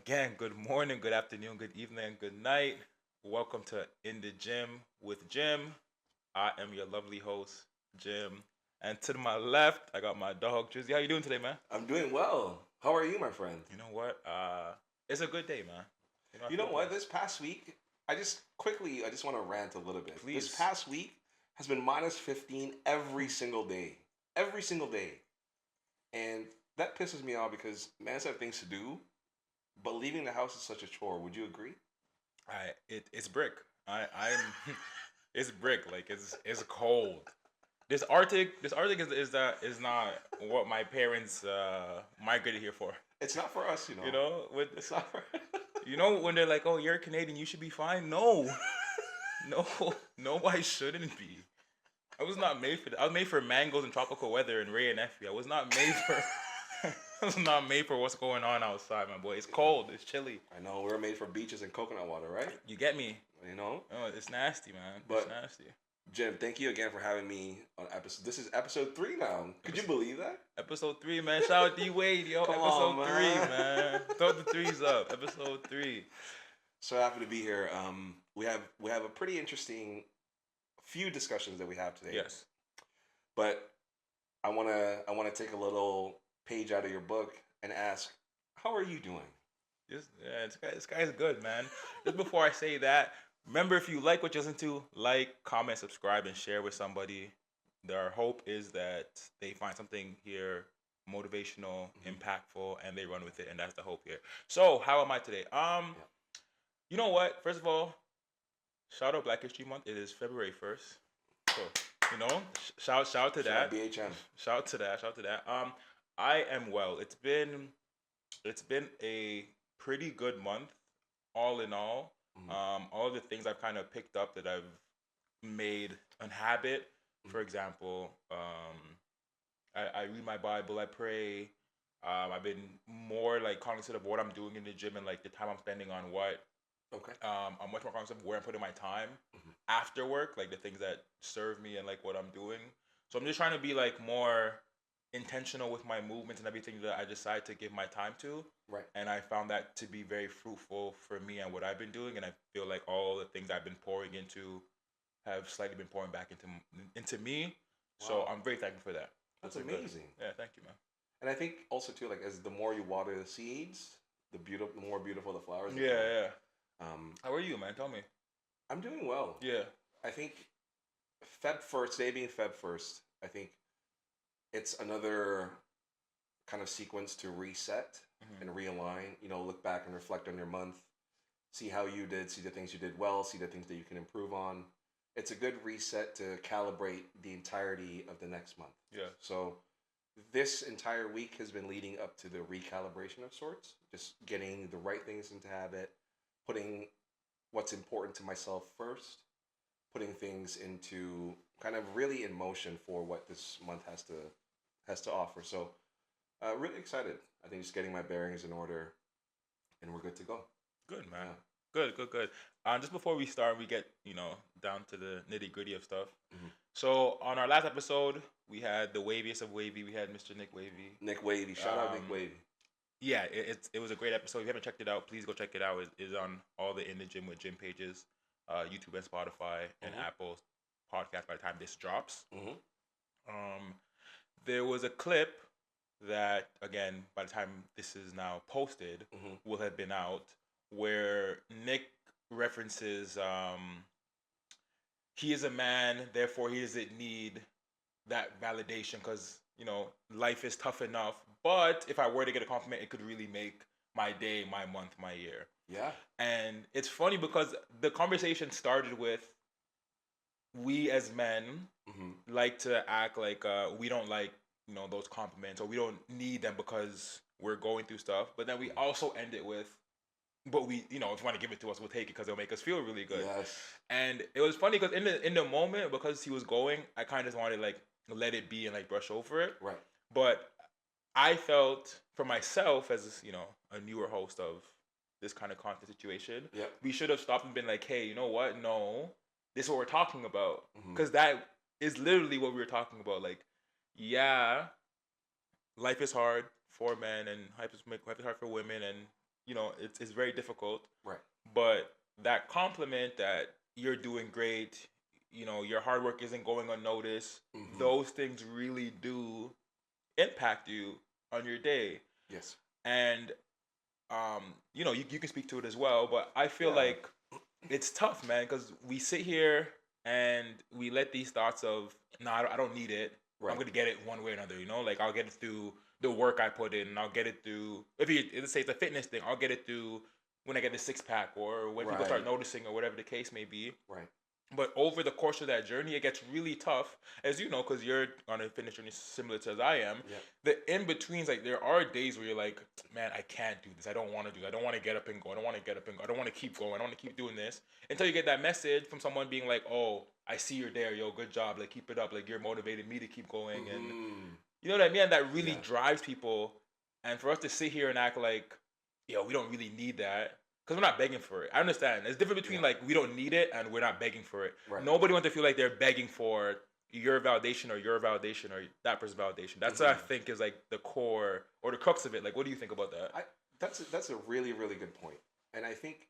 Again, good morning, good afternoon, good evening, and good night. Welcome to In the Gym with Jim. I am your lovely host, Jim. And to my left, I got my dog, Drizzy. How you doing today, man? I'm doing well. How are you, my friend? You know what? It's a good day, man. I You know feel what? blessed. This past week, I just want to rant a little bit. This Please. past week has been minus 15 every single day. Every single day. And that pisses me off because man have things to do, but leaving the house is such a chore. Would you agree? It's brick. I'm it's brick. Like it's cold. This Arctic is not what my parents migrated here for. It's not for us, You know, with It's not for when they're like, "Oh, you're Canadian, you should be fine." No, no, no, I shouldn't be. I was not made for that. I was made for mangoes and tropical weather and Ray and Effie. I was not made for. I was not made for what's going on outside, my boy. It's cold. It's chilly. I know we were made for beaches and coconut water, right? You get me? You know? Oh, it's nasty, man. It's But nasty. Jim, thank you again for having me on episode. This is episode 3 now. Could you believe that? Episode 3, man. Shout out D Wade, yo. Come Episode on, 3, man. man. Throw the threes up. Episode 3. So happy to be here. We have a pretty interesting few discussions that we have today. Yes. But I wanna take a little page out of your book and ask, how are you doing? This guy's good, man. Just before I say that, remember if you like what you listen to, like, comment, subscribe, and share with somebody. Our hope is that they find something here motivational, impactful, and they run with it, and that's the hope here. So, how am I today? You know what? First of all, shout out Black History Month. It is February 1st. So, shout to Shout out that. BHM. Shout to that. I am well. It's been a pretty good month, all in all. All the things I've kind of picked up that I've made a habit. For example, I read my Bible, I pray. I've been more like cognizant of what I'm doing in the gym and like the time I'm spending on what. Okay. I'm much more cognizant of where I'm putting my time Mhm. after work, like the things that serve me and like what I'm doing. So I'm just trying to be like more intentional with my movements and everything that I decide to give my time to. Right. And I found that to be very fruitful for me and what I've been doing. And I feel like all the things I've been pouring into have slightly been pouring back into me. So Wow. I'm very thankful for that. That's It's been good. amazing. Yeah, thank you, man. And I think also too, like as the more you water the seeds, the more beautiful the flowers become. Yeah. Um, How are you, man? Tell me. I'm doing well. Yeah. I think Feb first, today being Feb first, I think it's another kind of sequence to reset Mhm. and realign. Look back and reflect on your month, see how you did, see the things you did well, see the things that you can improve on. It's a good reset to calibrate the entirety of the next month. Yeah. So this entire week has been leading up to the recalibration of sorts, just getting the right things into habit, putting what's important to myself first, putting things into kind of really in motion for what this month has to offer. So really excited. I think just getting my bearings in order, and we're good to go. Good, man. Yeah. Good. Just before we start, we get down to the nitty gritty of stuff. Mhm. So on our last episode, we had the waviest of wavy. We had Mr. Nick Wavy. Nick Wavy, shout out Nick Um, Wavy. Yeah, it was a great episode. If you haven't checked it out, please go check it out. It's on all the In the Gym with Gym pages, YouTube and Spotify and Mhm. Apple podcast by the time this drops. Hmm. Um, there was a clip that, again, by the time this is now posted, Hmm. will have been out, where Nick references he is a man, therefore he doesn't need that validation because life is tough enough. But if I were to get a compliment, it could really make my day, my month, my year. Yeah. And it's funny because the conversation started with we as men Hmm. like to act like we don't like those compliments or we don't need them because we're going through stuff. But then we also end it with, but we, if you want to give it to us, we'll take it because it'll make us feel really good. Yes. And it was funny because in the moment, because he was going, I kind of just wanted to like let it be and like brush over it. Right. But I felt for myself as a newer host of this kind of content situation, Yep. we should have stopped and been like, hey, you know what? No, this is what we're talking about, Mhm. because that is literally what we were talking about. Like, yeah, life is hard for men and life is hard for women, and it's very difficult. Right. But that compliment that you're doing great, your hard work isn't going unnoticed, Mm-hmm. those things really do impact you on your day. Yes. And you can speak to it as well, but I feel Yeah. like it's tough, man, because we sit here and we let these thoughts of, no, I don't need it. I'm Right. gonna get it one way or another. Like I'll get it through the work I put in, and I'll get it through. Let's say it's a fitness thing, I'll get it through when I get the six pack or when people start Right. noticing or whatever the case may be. Right. But over the course of that journey, it gets really tough, as you know, because you're on a fitness journey similar to as I am. Yeah. The in betweens, like there are days where you're like, man, I can't do this. I don't want to do this. I don't want to get up and go. I don't want to get up and go. I don't want to keep going. I don't want to keep doing this until you get that message from someone being like, oh, I see you're there. Yo, good job. Like keep it up. Like you're motivated me to keep going. And Mm-hmm. you know what I mean? And that really Yeah. drives people. And for us to sit here and act like, yo, we don't really need that because we're not begging for it. I understand. There's a difference between Yeah. like we don't need it and we're not begging for it. Right. Nobody wants to feel like they're begging for your validation or your validation or that person's validation. That's what I Mm-hmm. think is like the core or the crux of it. Like, what do you think about that? That's a really really good point, and I think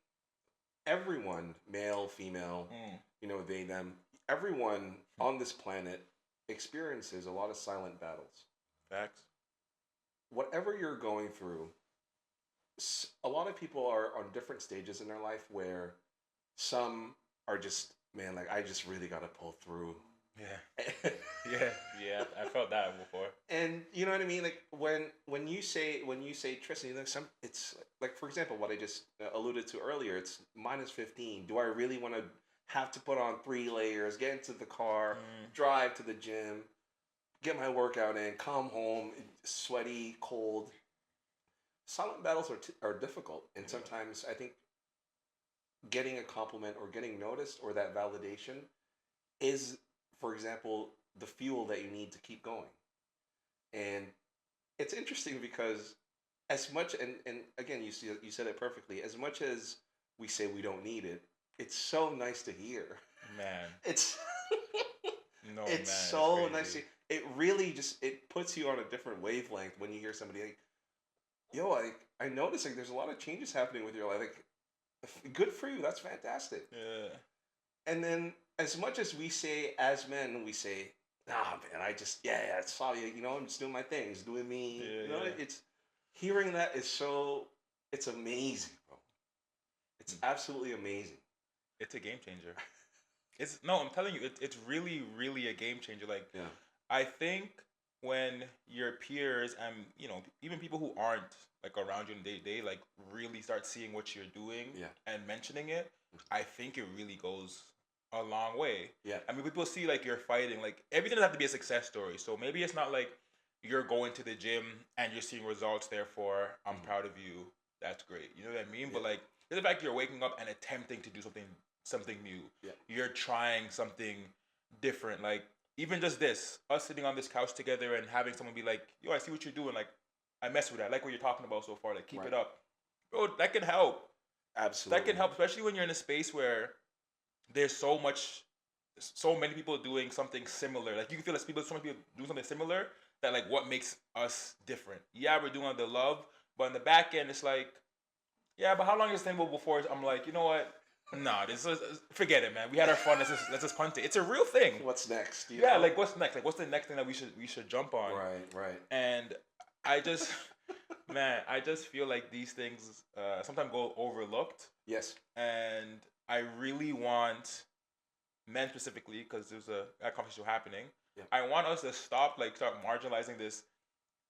everyone, male, female, Mm, they, them, everyone on this planet experiences a lot of silent battles. facts. Whatever you're going through, a lot of people are on different stages in their life where some are just, man, like I just really got to pull through. Yeah, yeah, yeah. I felt that before. And you know what I mean, like when you say Tristan, it's like, for example, what I just alluded to earlier. It's -15. Do I really want to have to put on 3 layers, get into the car, Mm, drive to the gym, get my workout in, come home sweaty, cold? Silent battles are difficult, and yeah, sometimes I think getting a compliment or getting noticed or that validation is, for example, the fuel that you need to keep going. And it's interesting because as much, and again, you said it perfectly. As much as we say we don't need it, it's so nice to hear. man. It's No, it's man, it's so nice crazy. it really just, it puts you on a different wavelength when you hear somebody like, yo, I noticed like there's a lot of changes happening with your life. Like, good for you. That's fantastic. Yeah, And then, as much as we say, as men, we say, nah, man, I just, yeah, it's sorry, I'm just doing my thing, just doing me. yeah, yeah. It's, hearing that is so, it's amazing, bro. It's absolutely amazing. It's a game changer. It's no, I'm telling you, it's really, really a game changer. Like Yeah. I think when your peers and even people who aren't like around you in day to day like really start seeing what you're doing Yeah. and mentioning it, I think it really goes a long way. Yeah. I mean, people see like you're fighting, like everything doesn't have to be a success story. So maybe it's not like you're going to the gym and you're seeing results. Therefore, I'm Mhm. proud of you. That's great. You know what I mean? Yeah. But like the fact you're waking up and attempting to do something new. Yeah. You're trying something different. Like even just this, us sitting on this couch together and having someone be like, "Yo, I see what you're doing. Like, I mess with that. I like what you're talking about so far. Like, keep Right. it up, bro. That can help. That can Absolutely. help, especially when you're in a space where there's so many people doing something similar. Like you can feel like so many people doing something similar that like what makes us different. Yeah, we're doing the love, but in the back end, it's like, yeah, but how long is sustainable before I'm like, you know what? Nah, this is forget it, man. We had our fun. Let's just punt it. It's a real thing. What's next? Yeah, like what's next? Like what's the next thing that we should jump on? Right, right. And I just, man, I just feel like these things sometimes go overlooked, Yes. and I really want men specifically because there's a conversation happening. Yeah. I want us to start marginalizing this.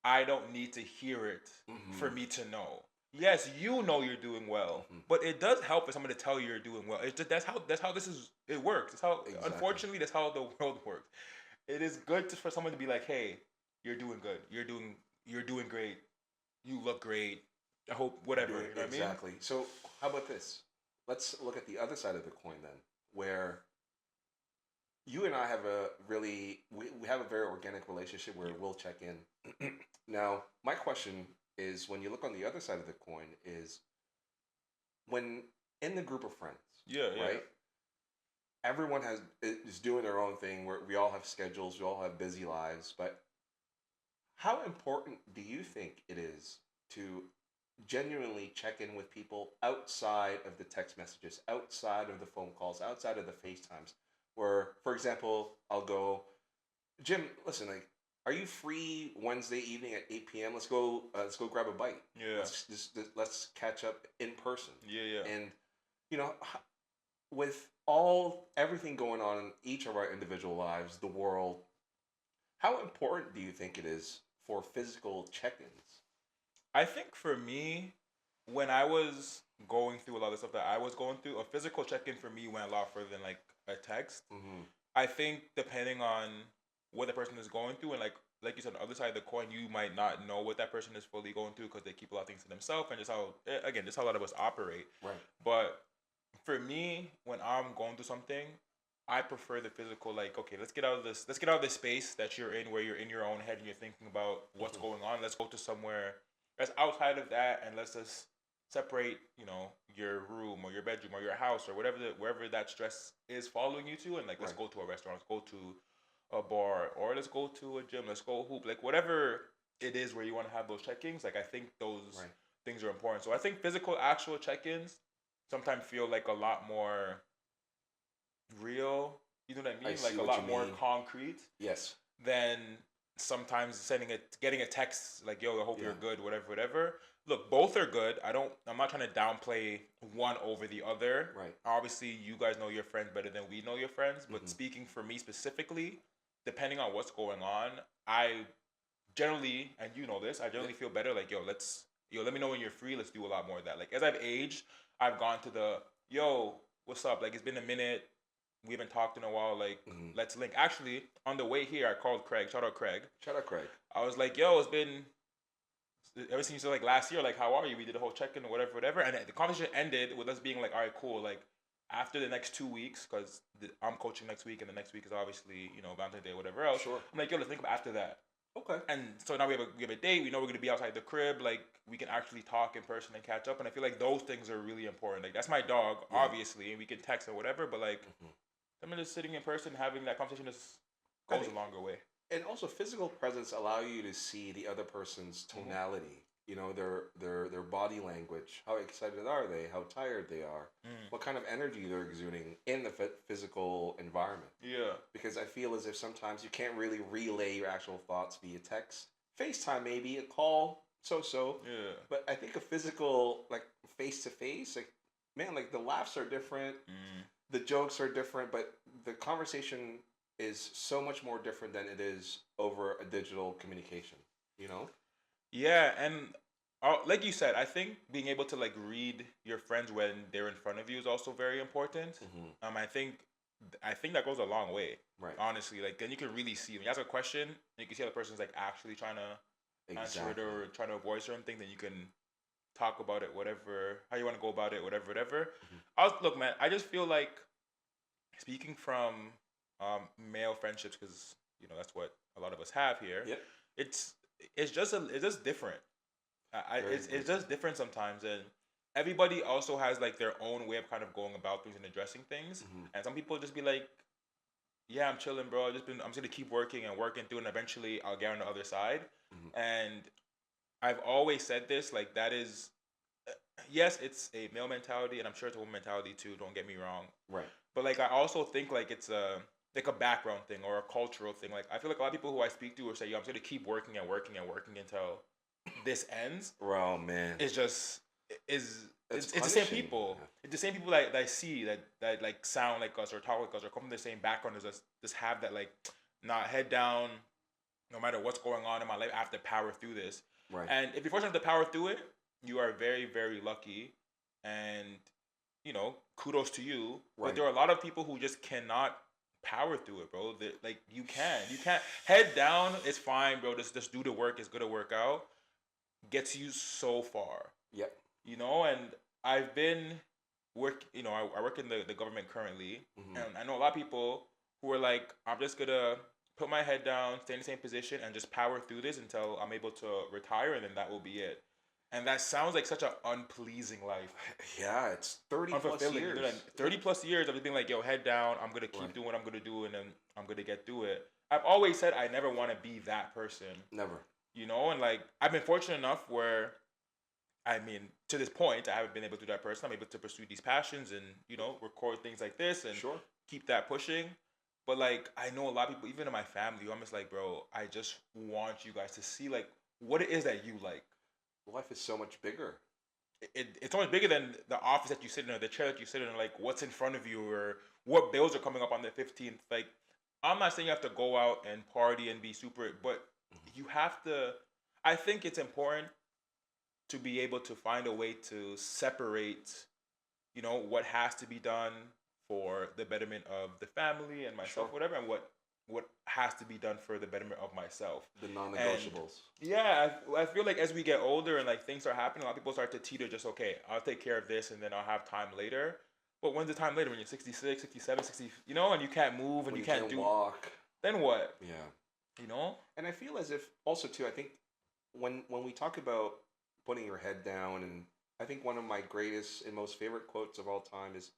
I don't need to hear it for Mm-hmm. me to know. Yes, you know you're doing well, Mm-hmm. but it does help for someone to tell you you're doing well. It's just that's how it works. It's how Exactly. unfortunately that's how the world works. It is good for someone to be like, "Hey, you're doing good. You're doing great. You look great. I hope whatever." Doing You know what I mean? exactly. So, how about this? Let's look at the other side of the coin then, where you and I have we have a very organic relationship where Yeah. we'll check in. Now, my question is, when you look on the other side of the coin, is when in the group of friends, Yeah, yeah. right? Everyone is doing their own thing. We all have schedules, we all have busy lives, but how important do you think it is to genuinely check in with people outside of the text messages, outside of the phone calls, outside of the FaceTimes. Where, for example, I'll go, Jim, listen, like, are you free Wednesday evening at 8 p.m.? Let's go grab a bite. Yeah. Let's catch up in person. Yeah. Yeah. And you know, with all everything going on in each of our individual lives, the world, how important do you think it is for physical check-ins? I think for me, when I was going through a lot of stuff that I was going through, a physical check-in for me went a lot further than like a text. Mm-hmm. I think depending on what the person is going through, and like you said, on the other side of the coin, you might not know what that person is fully going through because they keep a lot of things to themselves, and just how again, just how a lot of us operate. Right. But for me, when I'm going through something, I prefer the physical. Like, okay, let's get out of this. Let's get out of this space that you're in, where you're in your own head and you're thinking about what's Mm-hmm. going on. Let's go to somewhere that's outside of that, and let's just separate. Your room or your bedroom or your house or wherever that stress is following you to, and like let's Right. go to a restaurant. Let's go to a bar, or let's go to a gym. Let's go hoop. Like whatever it is where you want to have those check-ins. Like I think those Right. things are important. So I think physical, actual check-ins sometimes feel like a lot more real. You know what I I mean? see Like a what you lot more mean. concrete Yes. than sometimes getting a text like, "Yo, I hope Yeah. you're good," whatever, whatever. Look, both are good. I'm not trying to downplay one over the other. Right. Obviously, you guys know your friends better than we know your friends. But Mm-hmm. speaking for me specifically, depending on what's going on, I generally, and you know this, I generally Yep. feel better. Like, let me know when you're free. Let's do a lot more of that. Like, as I've aged, I've gone to yo, what's up? Like, it's been a minute. We haven't talked in a while. Like, Mm-hmm. let's link. Actually, on the way here, I called Craig. Shout out Craig. Shout out, Craig. I was like, yo, it's been ever since like last year. Like, how are you? We did a whole check in or whatever, whatever. And the conversation ended with us being like, all right, cool. Like, after the next 2 weeks, because I'm coaching next week, and the next week is obviously Valentine's Day, whatever else. Sure. I'm like, yo, let's think about after that. Okay. And so now we have a date. We know we're gonna be outside the crib. Like we can actually talk in person and catch up. And I feel like those things are really important. Like that's my dog, Yeah. obviously, and we can text or whatever. But like, Mm-hmm. I'm just sitting in person having that conversation just I goes think a longer way. and also physical presence allow you to see the other person's tonality, their body language, how excited are they, how tired they are, Mm. what kind of energy they're exuding in the physical environment. Yeah. Because I feel as if sometimes you can't really relay your actual thoughts via text. FaceTime maybe, a call, so, Yeah. but I think a physical, like, face to face, like, man, like the laughs are different, Mm. the jokes are different, but the conversation is so much more different than it is over a digital communication. You know? Yeah, and like you said, I think being able to like read your friends when they're in front of you is also very important. Mm-hmm. I think that goes a long way. Right. Honestly, like then you can really see when you ask a question, and you can see how the person's like actually trying to answer it Exactly. or trying to avoid certain thing. Then you can talk about it, whatever, how you want to go about it, whatever, whatever. Mm-hmm. Look, man. I just feel like speaking from male friendships, because that's what a lot of us have here. Yep. It's it's just different. Very, It's very just different. different sometimes, and everybody also has like their own way of kind of going about things and addressing things. Mm-hmm. And some people just be like, "Yeah, I'm chilling, bro. I'm just gonna keep working and working through, and eventually I'll get on the other side." Mm-hmm. And I've always said this, like that is, yes, it's a male mentality, and I'm sure it's a woman mentality too. Don't get me wrong, Right. but like I also think like it's a background thing or a cultural thing. Like I feel like a lot of people who I speak to will say, "Yo, I'm just gonna keep working and working and working until this ends." Oh man. It's just is It's it's the same punishing. people. It's the same people that I see that like sound like us or talk like us or come from the same background as us. Just have that like, not head down. No matter what's going on in my life, I have to power through this. Right. And if you're fortunate to power through it, you are very very lucky. And kudos to you. But Right. there are a lot of people who just cannot power through it, bro. Like you can't head down. It's fine, bro. Just do the work. It's gonna work out. Gets you so far. Yep. And I've been I work in the government currently, Mm-hmm. and I know a lot of people who are like, I'm just gonna put my head down, stay in the same position, and just power through this until I'm able to retire, and then that will be it. And that sounds like such an unpleasing life, Yeah, it's 30 plus unfulfilling. years. 30 plus years of just being like, yo, head down. I'm gonna keep Right. doing what I'm gonna do, and then I'm gonna get through it. I've always said I never want to be that person, Never. and like I've been fortunate enough where I mean, to this point, I haven't been able to do that person. I'm able to pursue these passions and record things like this and Sure. keep that pushing. But like, I know a lot of people, even in my family, I'm just like, bro, I just want you guys to see like what it is that you like. Life is so much bigger. It's always bigger than the office that you sit in or the chair that you sit in, or like what's in front of you or what bills are coming up on the 15th. Like, I'm not saying you have to go out and party and be super, but you have to. I think it's important to be able to find a way to separate, what has to be done for the betterment of the family and Sure. myself, whatever, and what has to be done for the betterment of myself. The And non-negotiables. yeah, I feel like as we get older and like things start happening, a lot of people start to teeter just okay, I'll take care of this and then I'll have time later. But when's the time later when you're 66, 67, 60, and you can't move and When you you can't can't do, walk. then what? Yeah. You know? And I feel as if also too, I think when we talk about putting your head down, and I think one of my greatest and most favorite quotes of all time is,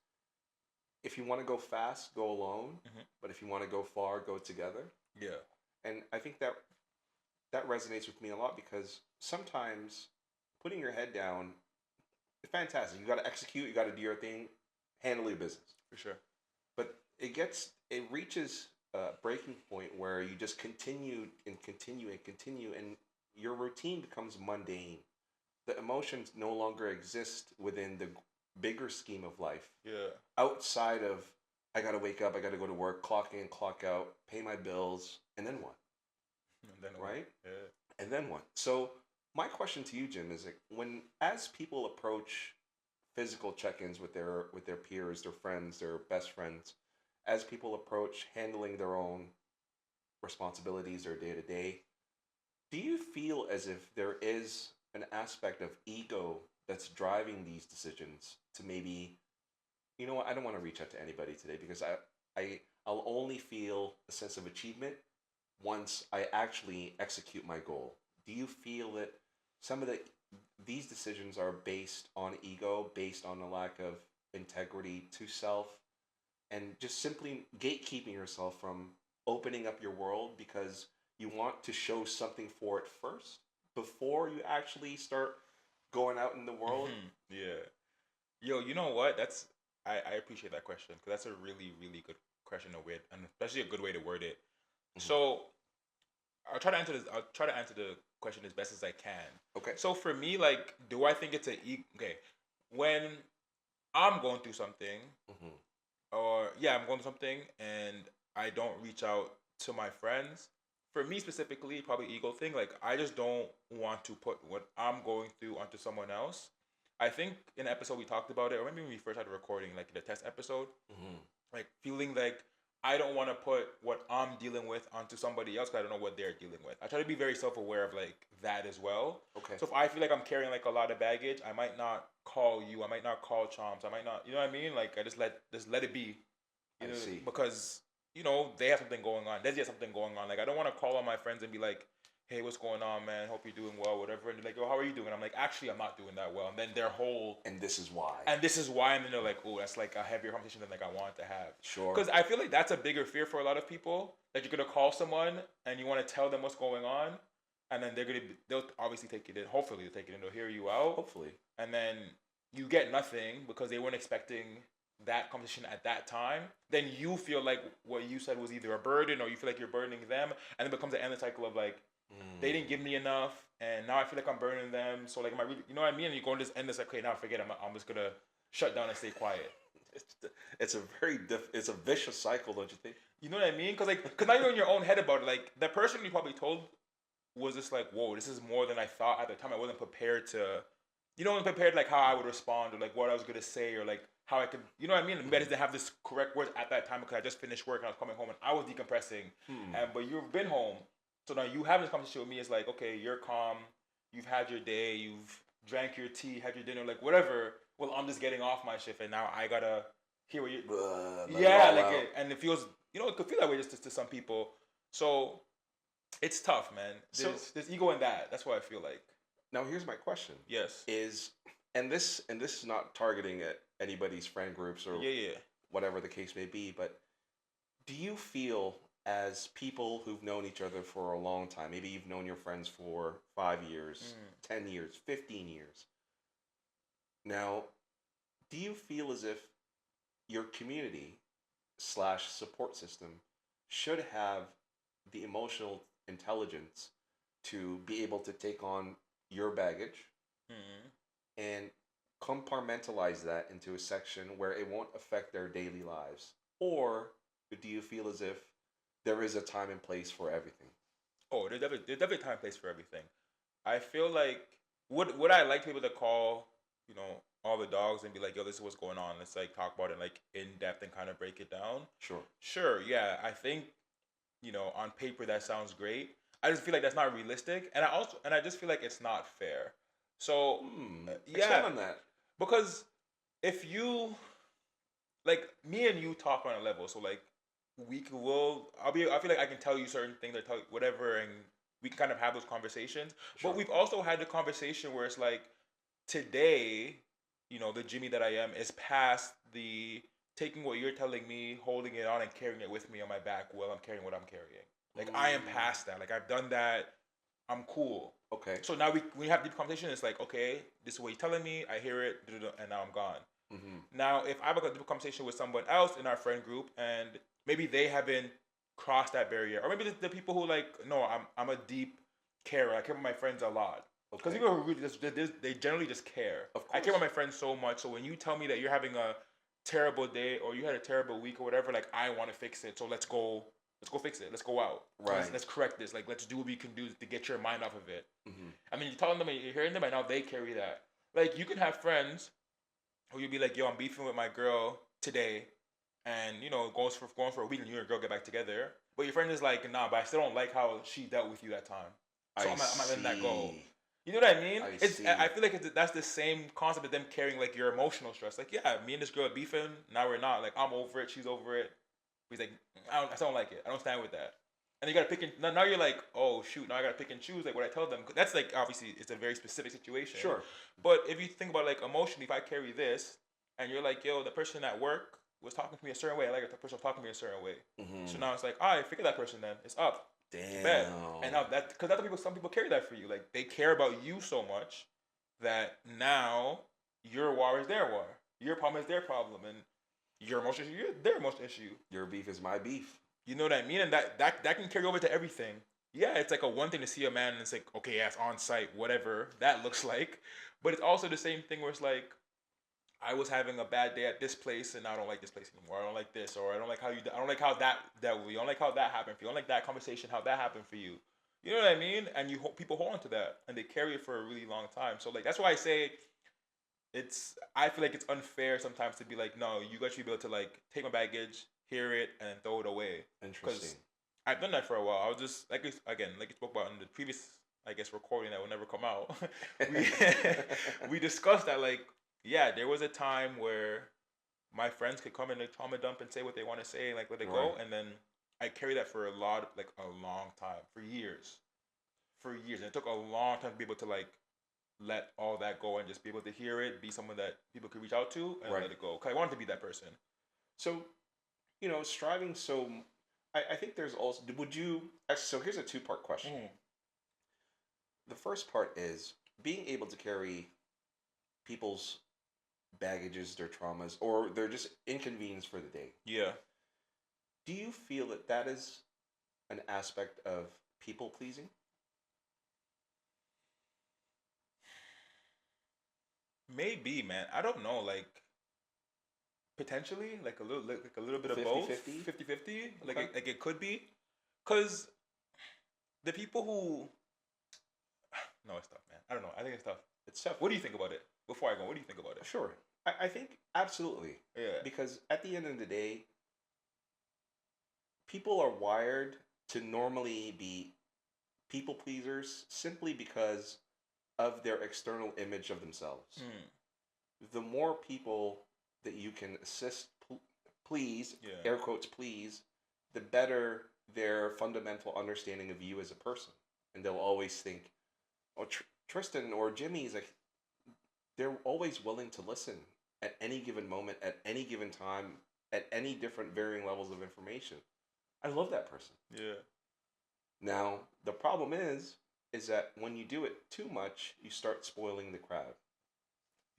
if you want to go fast, go alone, Hmm. but if you want to go far, go together. Yeah. And I think that resonates with me a lot, because sometimes putting your head down, it's fantastic. You got to execute, you got to do your thing, handle your business. For sure. But it reaches a breaking point where you just continue and continue and continue, and your routine becomes mundane. The emotions no longer exist within the bigger scheme of life, Yeah. outside of, I gotta wake up, I gotta go to work, clock in, clock out, pay my bills, and then what? And then what? Right? Yeah. And then what? So my question to you, Jim, is like, when as people approach physical check-ins with their peers, their friends, their best friends, as people approach handling their own responsibilities or day to day, do you feel as if there is an aspect of ego that's driving these decisions to maybe, you know what, I don't want to reach out to anybody today because I'll only feel a sense of achievement once I actually execute my goal. Do you feel that some of these decisions are based on ego, based on a lack of integrity to self, and just simply gatekeeping yourself from opening up your world because you want to show something for it first before you actually start going out in the world? Yeah. Yo, you know what? I appreciate that question because that's a really really good question to word and especially a good way to word it. Hmm. So I'll try to answer this. I'll try to answer the question as best as I can. Okay. So for me, like, do I think it's okay? When I'm going through something, Hmm. or yeah, I'm going through something, and I don't reach out to my friends. For me specifically, probably ego thing. Like, I just don't want to put what I'm going through onto someone else. I think in an episode we talked about it, or maybe when we first started recording, like the test episode, Hmm. like feeling like I don't want to put what I'm dealing with onto somebody else because I don't know what they're dealing with. I try to be very self aware of like that as well. Okay. So if I feel like I'm carrying like a lot of baggage, I might not call you. I might not call Chomps. I might not. You know what I mean? Like I just let it be. You I know, see. because they have something going on. Desi has something going on. Like I don't want to call all my friends and be like, "Hey, what's going on, man? Hope you're doing well, whatever." And they're like, "Oh, how are you doing?" I'm like, "Actually, I'm not doing that well." And then their whole And this is why. and this is why, and then they're like, "Oh, that's like a heavier conversation than like I want to have." Sure. Because I feel like that's a bigger fear for a lot of people. That you're gonna call someone and you want to tell them what's going on, and then they'll obviously take it in. Hopefully, they'll take it in. They'll hear you out, Hopefully. and then you get nothing because they weren't expecting that conversation at that time. Then you feel like what you said was either a burden or you feel like you're burdening them, and it becomes an endless cycle of like they didn't give Mm. me enough, and now I feel like I'm burdening them. So like, am I really, you know what I mean? And you go in this endless like, okay, now forget. I'm just gonna shut down and stay quiet. It's, it's a it's a vicious cycle, don't you think? You know what I mean? Cause now you're in your own head about it. Like the person you probably told was just like, whoa, this is more than I thought at the time. I wasn't prepared to, wasn't prepared like how I would respond or like what I was gonna say or like how I could, you know what I mean? Maybe I didn't have this correct words at that time because I just finished work and I was coming home and I was decompressing. Hmm. And but you've been home, so now you have this conversation with me. It's like, okay, you're calm. You've had your day. You've drank your tea, had your dinner, like whatever. Well, I'm just getting off my shift and now I gotta hear what you. Let it Yeah, all like out. and it feels, it could feel that way just to some people. So it's tough, man. So There's ego in that. That's what I feel like. now here's my question: Yes. is and this is not targeting at anybody's friend groups or Yeah, yeah. whatever the case may be, but do you feel, as people who've known each other for a long time, maybe you've known your friends for 5 years, Mm. 10 years, 15 years, Now, do you feel as if your community slash support system should have the emotional intelligence to be able to take on your baggage Hmm. and compartmentalize that into a section where it won't affect their daily lives? Or do you feel as if there is a time and place for everything? Oh, there's definitely time and place for everything. I feel like would I like to be able to call, all the dogs and be like, yo, this is what's going on. Let's like talk about it like in depth and kind of break it down. Sure. Sure, yeah. I think, on paper that sounds great. I just feel like that's not realistic. And I just feel like it's not fair. So yeah, Expand on that. because if you like me and you talk on a level, so like I feel like I can tell you certain things or tell you whatever, and we can kind of have those conversations. But Sure. we've also had the conversation where it's like today, the Jimmy that I am is past the taking what you're telling me, holding it on and carrying it with me on my back while I'm carrying what I'm carrying. Like I am Mm, past that. Like I've done that. I'm cool. okay. So now we have deep conversation. It's like, okay, this is what you're telling me. I hear it, and now I'm gone. Mm-hmm. Now, if I have a deep conversation with someone else in our friend group, and maybe they haven't crossed that barrier, or maybe the people who like, no, I'm a deep carer. I care about my friends a lot. Because Okay. people who really just they generally just care. Of I care about course. my friends so much. So when you tell me that you're having a terrible day or you had a terrible week or whatever, like I want to fix it. So let's go fix it. Let's go out. Right. Let's correct this. Like let's do what we can do to get your mind off of it. Mm-hmm. I mean, you're telling them and you're hearing them, and now they carry that. Like you can have friends who you'll be like, yo, I'm beefing with my girl today, and going for a week, and you and your girl get back together. But your friend is like, nah, but I still don't like how she dealt with you that time, so I I'm not letting that go. see. You know what I mean? I I see. feel like that's the same concept of them carrying like your emotional stress. Like, yeah, me and this girl are beefing. Now we're not. Like, I'm over it. She's over it. He's like, I still don't like it. I don't stand with that. And you gotta pick and now you're like, oh shoot, now I gotta pick and choose like what I tell them. That's like obviously it's a very specific situation. Sure. But if you think about like emotionally, if I carry this and you're like, yo, the person at work was talking to me a certain way, I like it, the person was talking to me a certain way. So Mm-hmm. now it's like, all right, forget that person then. It's up. Bet. And Damn. now that because other people, some people carry that for you. Like they care about you so much that now your war is their war. Your problem is their problem, and your emotional issue, their emotional issue. Your beef is my beef. You know what I mean? And that can carry over to everything. Yeah, it's like a one thing to see a man and it's like, okay, yeah, it's on site, whatever that looks like. But it's also the same thing where it's like, I was having a bad day at this place and I don't like this place anymore. I don't like this, or I don't like how I don't like how you don't like how that happened for you. I don't like that conversation, how that happened for you. You know what I mean? And people hold on to that and they carry it for a really long time. So like that's why I say I feel like it's unfair sometimes to be like, no, you guys should be able to like take my baggage, hear it, and then throw it away. Interesting. Because I've done that for a while. I was just again, like you spoke about in the previous, I guess, recording that will never come out. we we discussed that like, yeah, there was a time where my friends could come in and trauma dump and say what they want to say and like let it Right. go, and then I carried that for a long time, for years, and it took a long time to be able to like let all that go and just be able to hear it, be someone that people could reach out to and Right. let it go. Cause I wanted to be that person. So, striving so. I think there's also. Would you. So here's a two-part question. Mm. The first part is being able to carry people's baggages, their traumas, or they're just inconvenience for the day. Yeah, Do you feel that that is an aspect of people pleasing? maybe, man. I don't know. Like potentially, like a little bit of both, 50-50. 50-50. Like Okay. it could be, cause the people who no, it's tough, man. I don't know. I think it's tough. It's tough. What do you think about it? Before I go, what do you think about it? Sure. I think absolutely. Yeah. Because at the end of the day, people are wired to normally be people pleasers simply because of their external image of themselves. Mm. The more people that you can assist, please, Yeah. air quotes, please, the better their fundamental understanding of you as a person. And they'll always think, oh, Tristan or Jimmy's like, they're always willing to listen at any given moment, at any given time, at any different varying levels of information. I love that person. Yeah. Now, the problem is that when you do it too much, you start spoiling the crowd.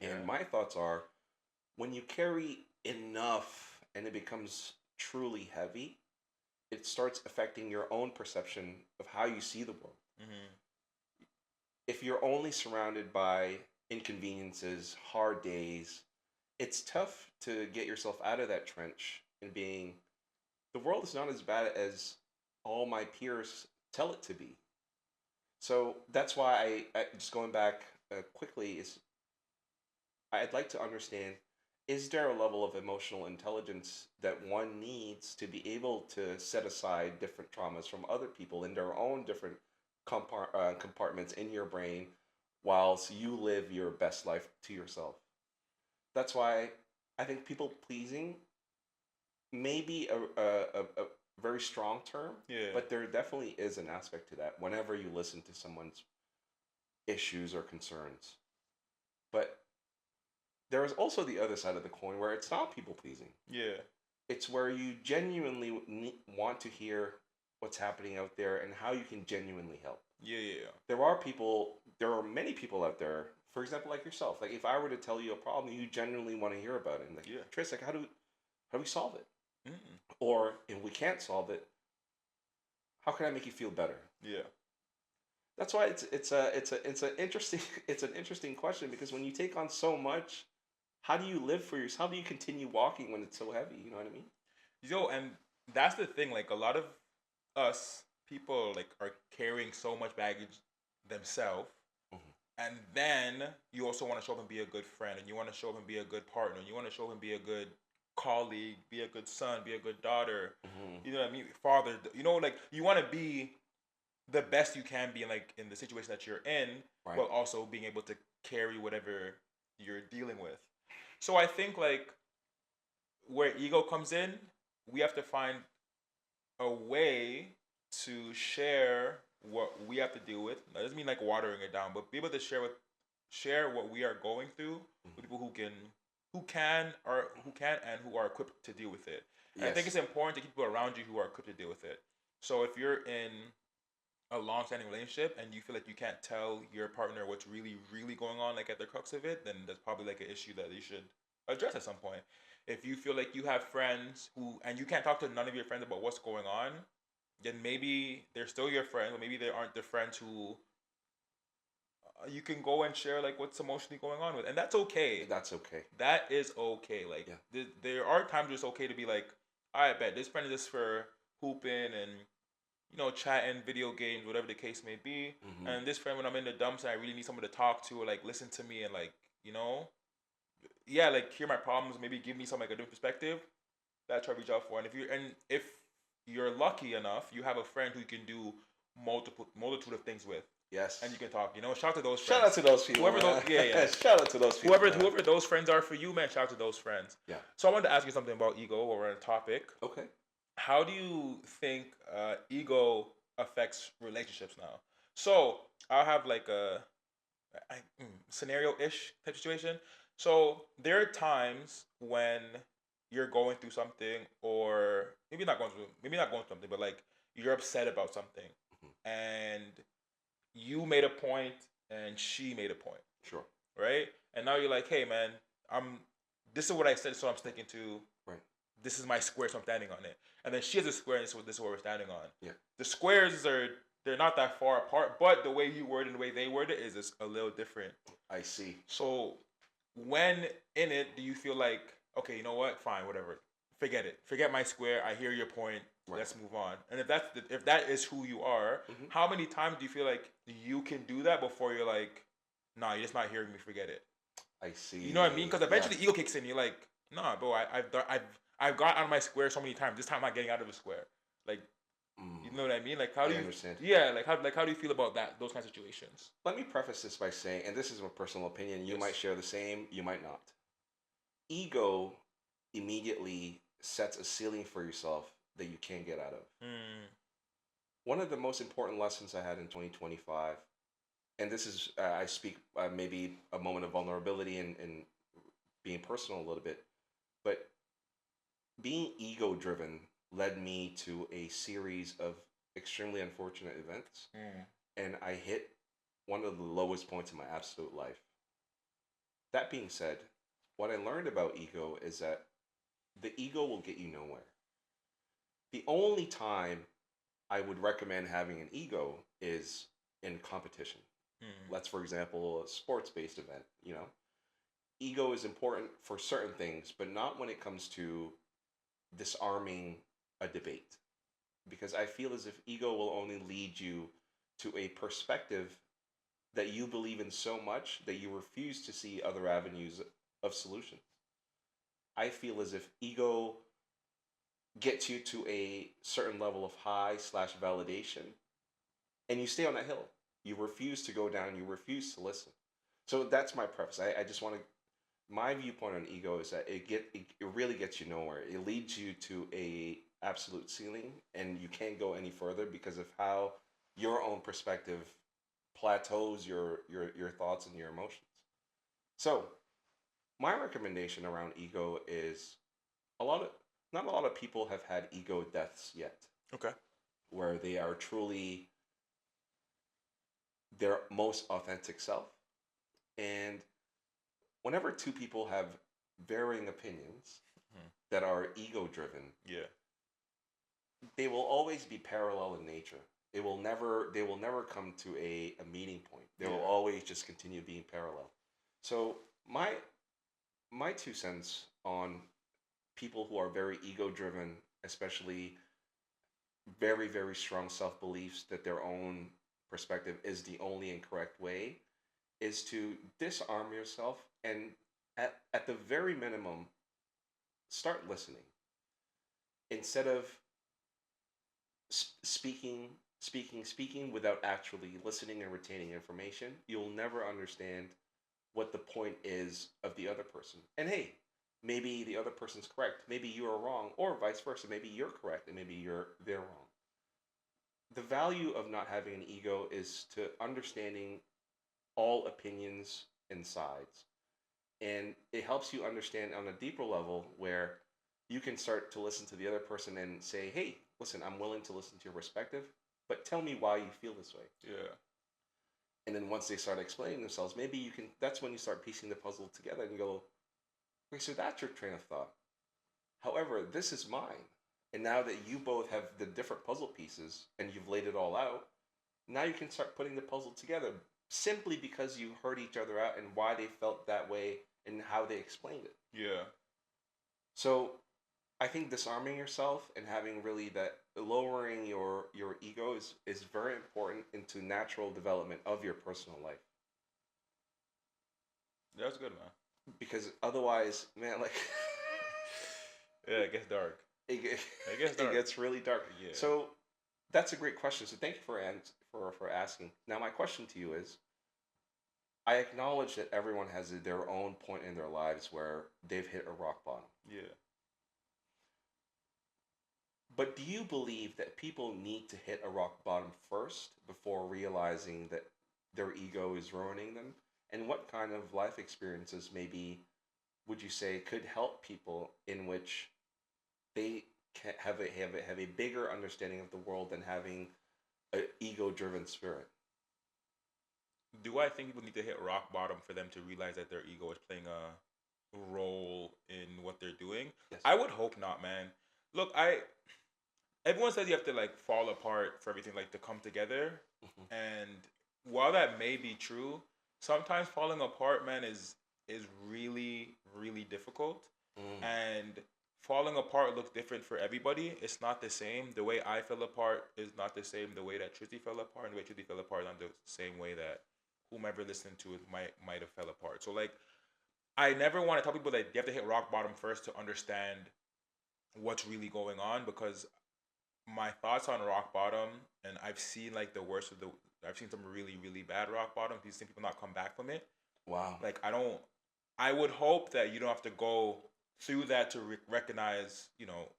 And Yeah. my thoughts are, when you carry enough and it becomes truly heavy, it starts affecting your own perception of how you see the world. Hmm. If you're only surrounded by inconveniences, hard days, it's tough to get yourself out of that trench and being, the world is not as bad as all my peers tell it to be. So that's why I just going back quickly, is I'd like to understand, is there a level of emotional intelligence that one needs to be able to set aside different traumas from other people in their own different compartments in your brain whilst you live your best life to yourself? That's why I think people pleasing may be a very strong term, Yeah. but there definitely is an aspect to that whenever you listen to someone's issues or concerns. But there is also the other side of the coin where it's not people pleasing. Yeah. It's where you genuinely want to hear what's happening out there and how you can genuinely help. Yeah. Yeah. There are many people out there, for example, like yourself. Like if I were to tell you a problem, you genuinely want to hear about it. And like, Yeah. Tris, like how do we solve it? Mm. Or if we can't solve it, how can I make you feel better? Yeah. That's why it's an interesting it's an interesting question, because when you take on so much, how do you live for yourself? How do you continue walking when it's so heavy? You know what I mean? Yo, and that's the thing. Like a lot of us people like are carrying so much baggage themselves, Hmm. and then you also want to show up and be a good friend, and you want to show up and be a good partner, and you want to show up and be a good colleague, be a good son, be a good daughter. Hmm. You know what I mean? Father. You know, like you want to be the best you can be in like in the situation that you're in, Right. while also being able to carry whatever you're dealing with. So I think like where ego comes in, we have to find a way to share what we have to deal with. That doesn't mean like watering it down, but be able to share what we are going through with Hmm. people who can and who are equipped to deal with it. And I think it's Yes. important to keep people around you who are equipped to deal with it. So if you're in a long-standing relationship and you feel like you can't tell your partner what's really going on like at the crux of it, then that's probably like an issue that you should address at some point. If you feel like you have friends who and you can't talk to none of your friends about what's going on, then maybe they're still your friends, but maybe they aren't the friends who you can go and share like what's emotionally going on with, and that's okay. That's okay. That is okay. Like Yeah. there are times where it's okay to be like, I bet this friend is just for hooping and chatting, video games, whatever the case may be. Hmm. And this friend, when I'm in the dumps and I really need someone to talk to or like listen to me and like, yeah, like hear my problems, maybe give me some like a different perspective. That's what I reach out for. And if you're lucky enough, you have a friend who you can do multitude of things with, and Yes. you can talk. Shout out to those Shout friends. out to those people, Whoever those, man. yeah, yeah. Shout out to those people, man. Whoever those friends are for you, man. Shout out to those friends. Yeah. So I wanted to ask you something about ego, while we're on a topic. Okay. How do you think ego affects relationships now? So I'll have like a scenario-ish type situation. So there are times when you're going through something, or maybe not going through something, but like you're upset about something, Hmm. and you made a point, and she made a point, Sure. right? And now you're like, hey man, I'm. This is what I said, so I'm sticking to. Right. This is my square, so I'm standing on it. And then she has a square, and this is what we're standing on. Yeah. The squares they're not that far apart, but the way you word and the way they word it is just a little different. I see. So when in it, do you feel like, okay, you know what? Fine, whatever. Forget it. Forget my square. I hear your point. Right. Let's move on. And if that is who you are, Hmm. how many times do you feel like you can do that before you're like, nah, you're just not hearing me. Forget it. I see. You know what I mean? Because eventually Yes. ego kicks in. You're like, nah, bro, I've got out of my square so many times. This time I'm not getting out of the square. Like, you Mm, know what I mean? Like, how I do you? understand. Yeah, like how do you feel about that? Those kind of situations. Let me preface this by saying, and this is my personal opinion, you might Yes. share the same, you might not. Ego immediately sets a ceiling for yourself that you can't get out of. Mm, One of the most important lessons I had in 2025, and this is, I speak maybe a moment of vulnerability and being personal a little bit, but being ego driven led me to a series of extremely unfortunate events, mm, and I hit one of the lowest points in my absolute life. That being said, what I learned about ego is that the ego will get you nowhere. The only time I would recommend having an ego is in competition. Mm. Let's, for example, a sports based event. Ego is important for certain things, but not when it comes to disarming a debate. Because I feel as if ego will only lead you to a perspective that you believe in so much that you refuse to see other avenues of solutions. I feel as if ego gets you to a certain level of high slash validation and you stay on that hill. You refuse to go down, you refuse to listen. So that's my preface. I just want to, my viewpoint on ego is that it really gets you nowhere. It leads you to a absolute ceiling and you can't go any further because of how your own perspective plateaus your thoughts and your emotions. So my recommendation around ego is a lot of not a lot of people have had ego deaths yet, Okay. where they are truly their most authentic self. And whenever two people have varying opinions Hmm. that are ego driven, Yeah. they will always be parallel in nature. They will never come to a meeting point. They will Yeah. always just continue being parallel. So my 2 cents on people who are very ego driven, especially very, very strong self beliefs that their own perspective is the only and correct way, is to disarm yourself and, at the very minimum, start listening. Instead of speaking without actually listening and retaining information, you'll never understand what the point is of the other person. And hey, maybe the other person's correct, maybe you are wrong, or vice versa. Maybe you're correct and maybe they're wrong. The value of not having an ego is to understanding all opinions and sides. And it helps you understand on a deeper level where you can start to listen to the other person and say, hey, listen, I'm willing to listen to your perspective, but tell me why you feel this way. Yeah. And then once they start explaining themselves, maybe that's when you start piecing the puzzle together and you go, okay, so that's your train of thought. However, this is mine. And now that you both have the different puzzle pieces and you've laid it all out, now you can start putting the puzzle together simply because you heard each other out and why they felt that way and how they explained it. Yeah. So I think disarming yourself and having really that lowering your ego is very important into natural development of your personal life. That's good, man. Because otherwise, man, like Yeah, it gets dark. it, It gets it dark. gets really dark. Yeah. So that's a great question. So thank you for asking. Now my question to you is, I acknowledge that everyone has their own point in their lives where they've hit a rock bottom. Yeah. But do you believe that people need to hit a rock bottom first before realizing that their ego is ruining them? And what kind of life experiences maybe would you say could help people in which they can have a bigger understanding of the world than having an ego driven spirit? Do I think people need to hit rock bottom for them to realize that their ego is playing a role in what they're doing? Yes. I would hope not, man. Look, everyone says you have to like fall apart for everything like to come together, Hmm. and while that may be true, sometimes falling apart, man, is really really difficult, Mm. and falling apart looks different for everybody. It's not the same. The way I fell apart is not the same. The way that Trizzy fell apart and the way Trizzy fell apart is not the same way that whomever listening to it might have fell apart. So like I never want to tell people that you have to hit rock bottom first to understand what's really going on, because my thoughts on rock bottom, and I've seen like the worst of the I've seen some really really bad rock bottoms. You've seen people not come back from it. Wow. Like I would hope that you don't have to go through that to recognize,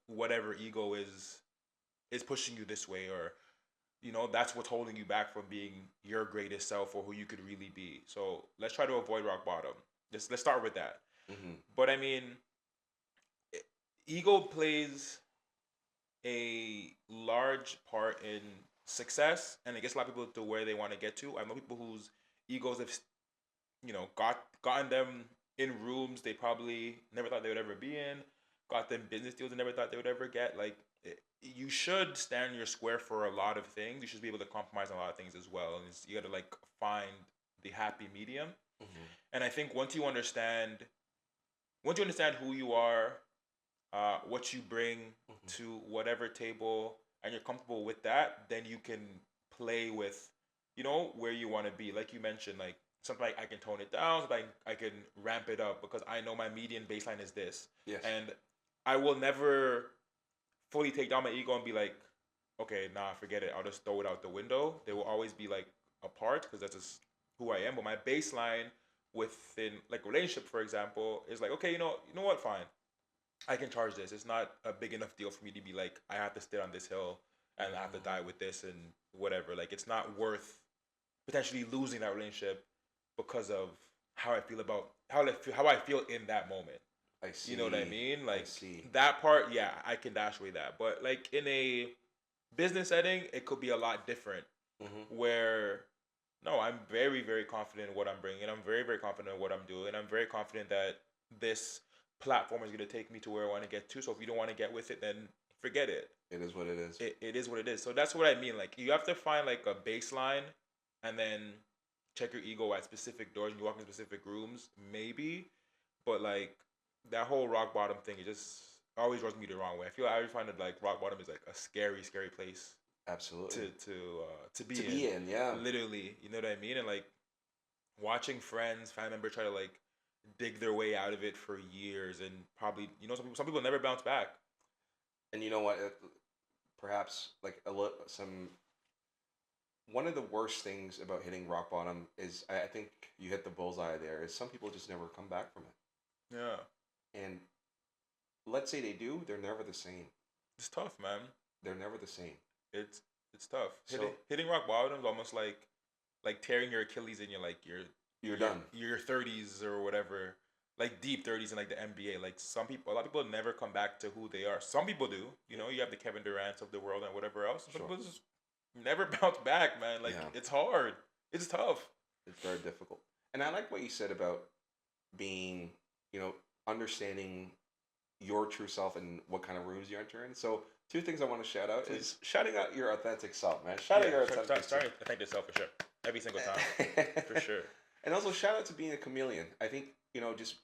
whatever ego is pushing you this way, or that's what's holding you back from being your greatest self or who you could really be. So let's try to avoid rock bottom. Let's start with that. Hmm. But I mean, ego plays a large part in success, and it gets a lot of people to where they want to get to. I know people whose egos have, gotten them in rooms they probably never thought they would ever be in, got them business deals they never thought they would ever get. Like, you should stand your square for a lot of things. You should be able to compromise on a lot of things as well. And you got to like find the happy medium. Mm-hmm. And I think once you understand who you are, what you bring Mm-hmm. to whatever table, and you're comfortable with that, then you can play with, where you want to be. Like you mentioned, like something I can tone it down, something I can ramp it up because I know my median baseline is this, Yes. and I will never fully take down my ego and be like, okay, nah, forget it. I'll just throw it out the window. They will always be like a part because that's just who I am. But my baseline within like relationship, for example, is like, okay, you know what, fine. I can charge this. It's not a big enough deal for me to be like, I have to stay on this hill and I have to die with this and whatever. Like, it's not worth potentially losing that relationship because of how I feel about how I feel in that moment. I see. You know what I mean? I Like see. that part, yeah, I can dash away that. But like in a business setting, it could be a lot different. Mm-hmm. Where no, I'm very, very confident in what I'm bringing. I'm very, very confident in what I'm doing. I'm very confident that this platform is going to take me to where I want to get to. So if you don't want to get with it, then forget it. It is what it is. It is what it is. So that's what I mean. Like you have to find like a baseline, and then check your ego at specific doors. And you walk in specific rooms, maybe. But like that whole rock bottom thing, it just always rubs me the wrong way. I always find that like rock bottom is like a scary, scary place Absolutely. to be To in. be in, yeah. Literally, you know what I mean? And like watching friends, family members try to like dig their way out of it for years, and probably some people never bounce back. And you know what? Perhaps like some one of the worst things about hitting rock bottom is I think you hit the bullseye there. Is some people just never come back from it, Yeah, and let's say they do, they're never the same. it's tough, man. They're never the same. It's it's tough. Hitting So hitting rock bottom is almost like tearing your Achilles in you're your done. your 30s or whatever, like deep 30s in like the NBA. Like a lot of people never come back to who they are. Some people do. You have the Kevin Durant's of the world and whatever else. Some Sure. people just never bounce back, man. Like Yeah. it's hard. It's tough. It's very difficult. And I like what you said about being, understanding your true self and what kind of rooms you enter in. So two things I want to shout out Please. is shouting out your authentic self, man. Shout out your authentic self. Sorry to thank yourself for sure. Every single time, for sure. And also shout out to being a chameleon. I think, just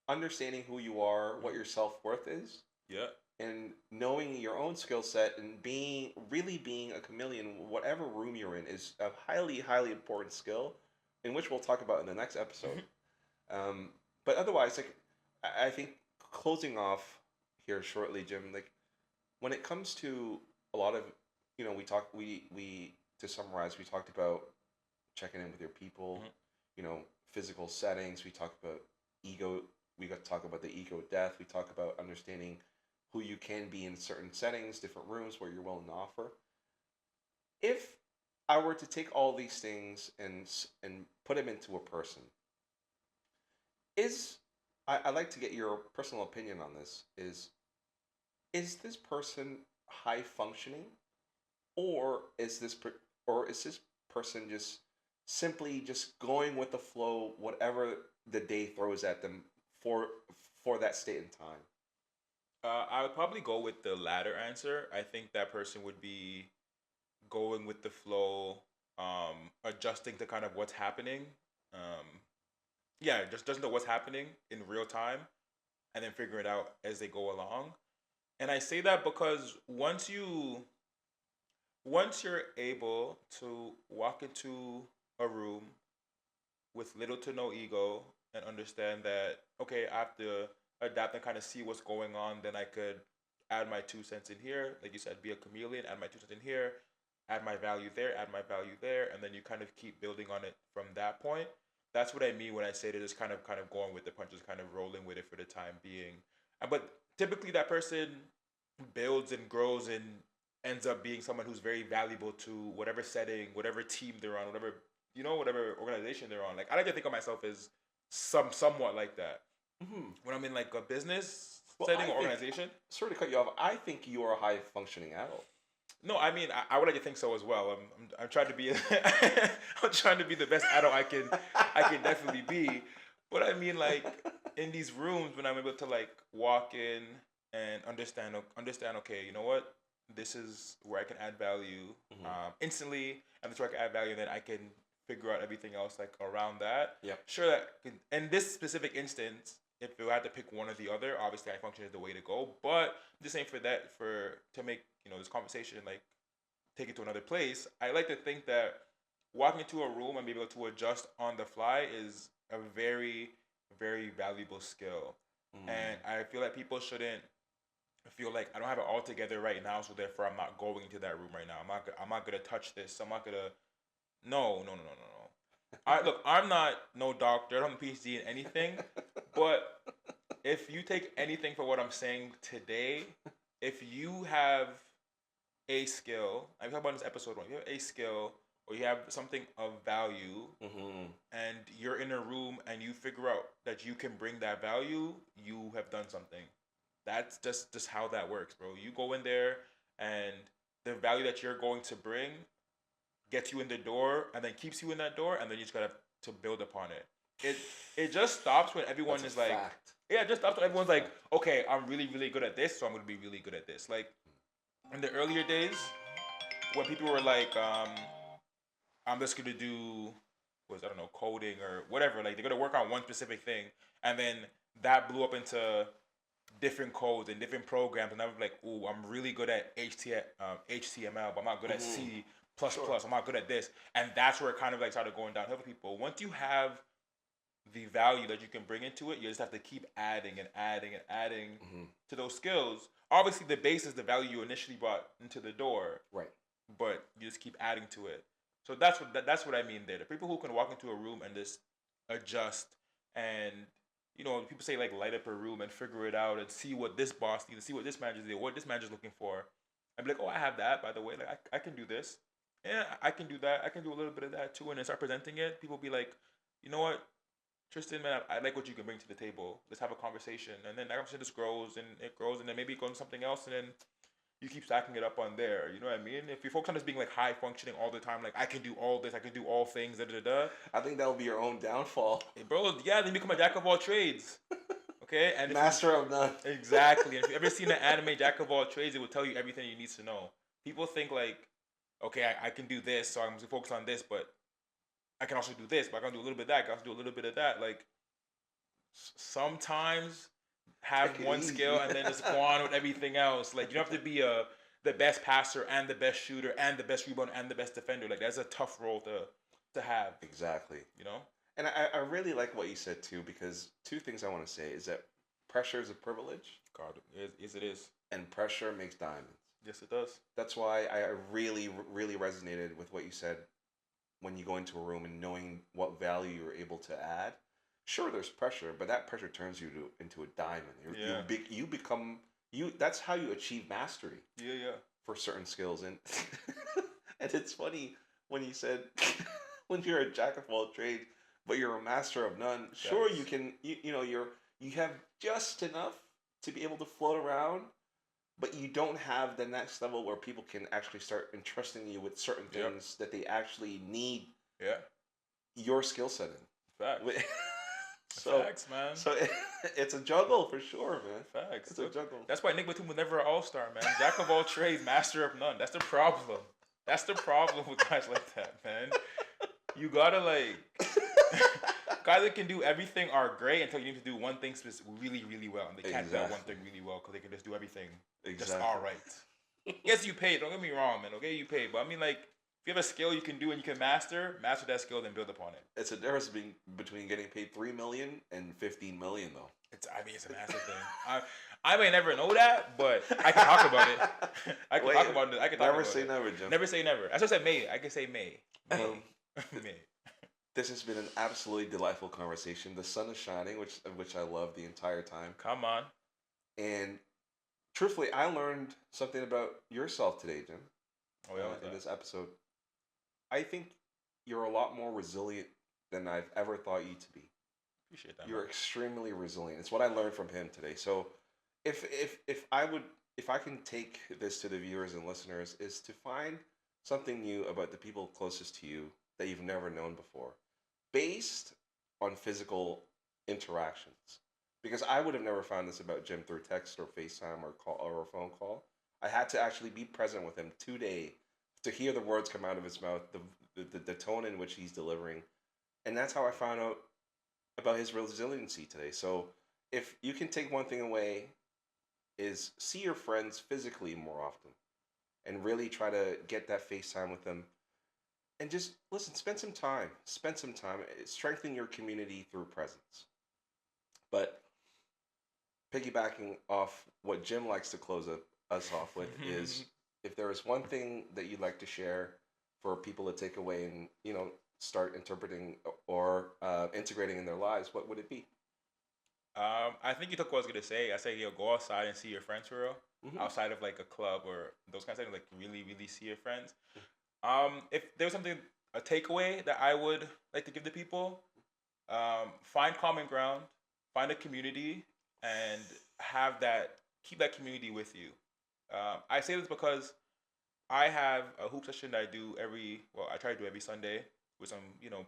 understanding who you are, what your self worth is, Yeah. and knowing your own skill set and being a chameleon, whatever room you're in, is a highly, highly important skill, in which we'll talk about in the next episode. But otherwise, like I think closing off here shortly, Jim, like when it comes to a lot of, we to summarize, we talked about checking in with your people, Mhm. physical settings. We talked about ego. We got to talk about the ego death. We talk about understanding who you can be in certain settings, different rooms where you're willing to offer. If I were to take all these things and put them into a person, is I like to get your personal opinion on this. Is this person high functioning, or is this person just simply just going with the flow, whatever the day throws at them for that state in time? I would probably go with the latter answer. I think that person would be going with the flow, adjusting to kind of what's happening. Um, yeah, just doesn't know what's happening in real time, and then figure it out as they go along. And I say that because once you're able to walk into a room with little to no ego and understand that, okay, I have to adapt and kind of see what's going on, then I could add my 2 cents in here, like you said, be a chameleon, add my 2 cents in here, add my value there, add my value there, and then you kind of keep building on it from that point. That's what I mean when I say that it's kind of going with the punches, kind of rolling with it for the time being. But typically that person builds and grows and ends up being someone who's very valuable to whatever setting, whatever team they're on, whatever organization they're on. Like I like to think of myself as somewhat like that. Hmm. When I'm in like a business Well, setting I or think, organization. sorry to cut you off. I think you are a high functioning adult. No, I mean I would like to think so as well. I'm trying to be I'm trying to be the best adult I can definitely be. But I mean, like in these rooms, when I'm able to like walk in and understand. Okay, you know what? This is where I can add value Hmm. instantly, and this is where I can add value. And then I can figure out everything else like around that. Yep. Sure, in this specific instance, if I had to pick one or the other, obviously I function is the way to go. But just saying for that, for to make this conversation like take it to another place, I like to think that walking into a room and being able to adjust on the fly is a very, very valuable skill. Mm. And I feel like people shouldn't feel like I don't have it all together right now, so therefore I'm not going into that room right now. I'm not gonna touch this. I'm not gonna. No, no, no, no, no, no. I look. I'm not no doctor. I don't have a PhD in anything. But if you take anything for what I'm saying today, if you have a skill. I talked about in this episode one. You have a skill or you have something of value, Hmm. and you're in a room and you figure out that you can bring that value. You have done something. That's just how that works, bro. You go in there and the value that you're going to bring gets you in the door and then keeps you in that door, and then you just gotta to build upon it. It it just stops when everyone That's a is like, fact. yeah, it just stops when That's a everyone's like, fact. okay, I'm really really good at this, so I'm gonna be really good at this. Like in the earlier days, when people were like, I'm just gonna do was I don't know coding or whatever. Like they're gonna work on one specific thing, and then that blew up into different codes and different programs, and I'm like, ooh, I'm really good at HTML, but I'm not good at Hmm. C plus Sure. plus. I'm not good at this, and that's where it kind of like started going downhill for people. Once you have the value that you can bring into it, you just have to keep adding and adding and adding Hmm. to those skills. Obviously, the base is the value you initially brought into the door, Right. but you just keep adding to it. So that's what I mean there. The people who can walk into a room and just adjust and people say like light up a room and figure it out and see what this boss needs, see what this manager needs, what this manager's looking for. And be like, oh, I have that by the way. Like I can do this. Yeah, I can do that. I can do a little bit of that too. And then start presenting it. People be like, you know what, Tristan, man, I like what you can bring to the table. Let's have a conversation. And then that conversation just grows, and then maybe it goes to something else, and then you keep stacking it up on there. You know what I mean? If you focus on just being like high functioning all the time, like I can do all this, I can do all things, da da da. I think that will be your own downfall. Hey, bro, yeah, then you become a jack of all trades. Okay, and if you Master of none. exactly, and if you ever seen an anime jack of all trades, it will tell you everything you need to know. People think like, okay, I can do this, so I'm gonna focus on this, but I can also do this, but I can do a little bit of that, I can also do a little bit of that. Like sometimes have Take it one skill easy. and then just go on with everything else. Like you don't have to be the best passer and the best shooter and the best rebounder and the best defender. Like that's a tough role to have. Exactly. You know? And I really like what you said too, because two things I want to say is that pressure is a privilege, God, yes it is. and pressure makes diamonds. Yes it does. That's why I really, really resonated with what you said when you go into a room and knowing what value you're able to add. Sure, there's pressure, but that pressure turns you into a diamond. Yeah. You become you. That's how you achieve mastery Yeah, yeah. for certain skills. And and it's funny when you said when you're a jack of all trades, but you're a master of none. Sure, you Facts. can. You have just enough to be able to float around, but you don't have the next level where people can actually start entrusting you with certain Yep. things that they actually need Yeah. your skill set in. Facts. so Facts, man. so it's a juggle for sure, man. Facts. It's a Look, juggle. that's why Nick Batum was never an all-star, man. Jack of all trades, master of none. That's the problem. That's the problem with guys like that, man. You gotta like guys that can do everything are great until you need to do one thing really, really well, and they can't do that one Exactly. thing really well because they can just do everything just Exactly. all right. Yes, you paid. Don't get me wrong, man. Okay, you paid, but I mean, like, if you have a skill you can do and you can master that skill, then build upon it. It's a difference between getting paid 3 million and 15 million, though. I mean, it's a massive thing. I may never know that, but I can talk about it. I can Wait, talk about it. I can talk never about say it. never, Jim. Never say never. As I said, may. I can say may. May. Um, May. this has been an absolutely delightful conversation. The sun is shining, which I love the entire time. Come on. And truthfully, I learned something about yourself today, Jim. Oh yeah, what's In that? this episode, I think you're a lot more resilient than I've ever thought you to be. Appreciate that, You're man. extremely resilient. It's what I learned from him today. So, if I can take this to the viewers and listeners, is to find something new about the people closest to you that you've never known before, based on physical interactions. Because I would have never found this about Jim through text or FaceTime or call or a phone call. I had to actually be present with him today to hear the words come out of his mouth, the tone in which he's delivering. And that's how I found out about his resiliency today. So if you can take one thing away, is see your friends physically more often and really try to get that FaceTime with them and just listen, spend some time, strengthen your community through presence. But piggybacking off what Jim likes to close us off with is if there is one thing that you'd like to share for people to take away and start interpreting or integrating in their lives, what would it be? I think you took what I was gonna say. I say, go outside and see your friends for real. Mm-hmm. Outside of like a club or those kinds of things, like really, really see your friends. If there was something a takeaway that I would like to give to people, find common ground, find a community, and have that keep that community with you. I say this because I have a hoop session that I do I try to do every Sunday with some,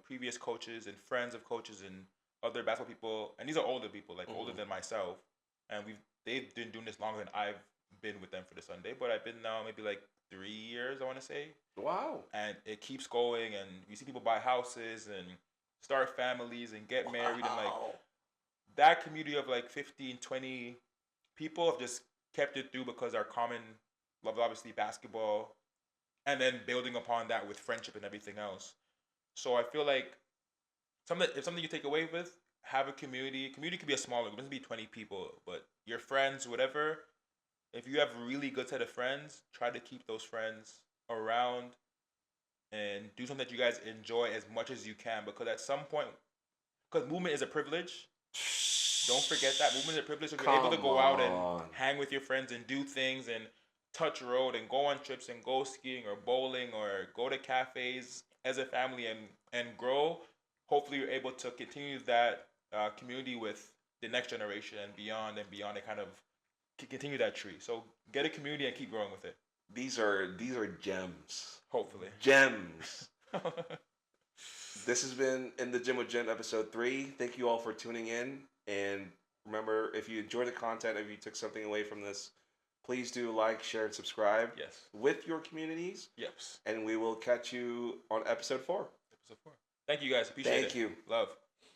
previous coaches and friends of coaches and other basketball people. And these are older people, like older Mm-hmm. than myself. And they've been doing this longer than I've been with them for the Sunday. But I've been now maybe like 3 years, I want to say. Wow. And it keeps going. And you see people buy houses and start families and get married. And like Wow. that community of like 15, 20 people have just kept it through because our common love, obviously basketball, and then building upon that with friendship and everything else. So I feel like something you take away with, have a community. Community could be a smaller, it doesn't be 20 people, but your friends, whatever. If you have a really good set of friends, try to keep those friends around and do something that you guys enjoy as much as you can because at some point, because movement is a privilege. Don't forget that movement is a privilege. If you're able to Come go out and on. hang with your friends and do things and touch road and go on trips and go skiing or bowling or go to cafes as a family and grow, hopefully you're able to continue that community with the next generation and beyond and kind of continue that tree. So get a community and keep growing with it. These are gems. Hopefully. Gems. This has been In the Gym with Jen, episode 3. Thank you all for tuning in. And remember, if you enjoyed the content, if you took something away from this, please do like, share, and subscribe Yes. with your communities. Yes. And we will catch you on episode 4. Episode 4. Thank you guys. Appreciate it. Thank you. Love.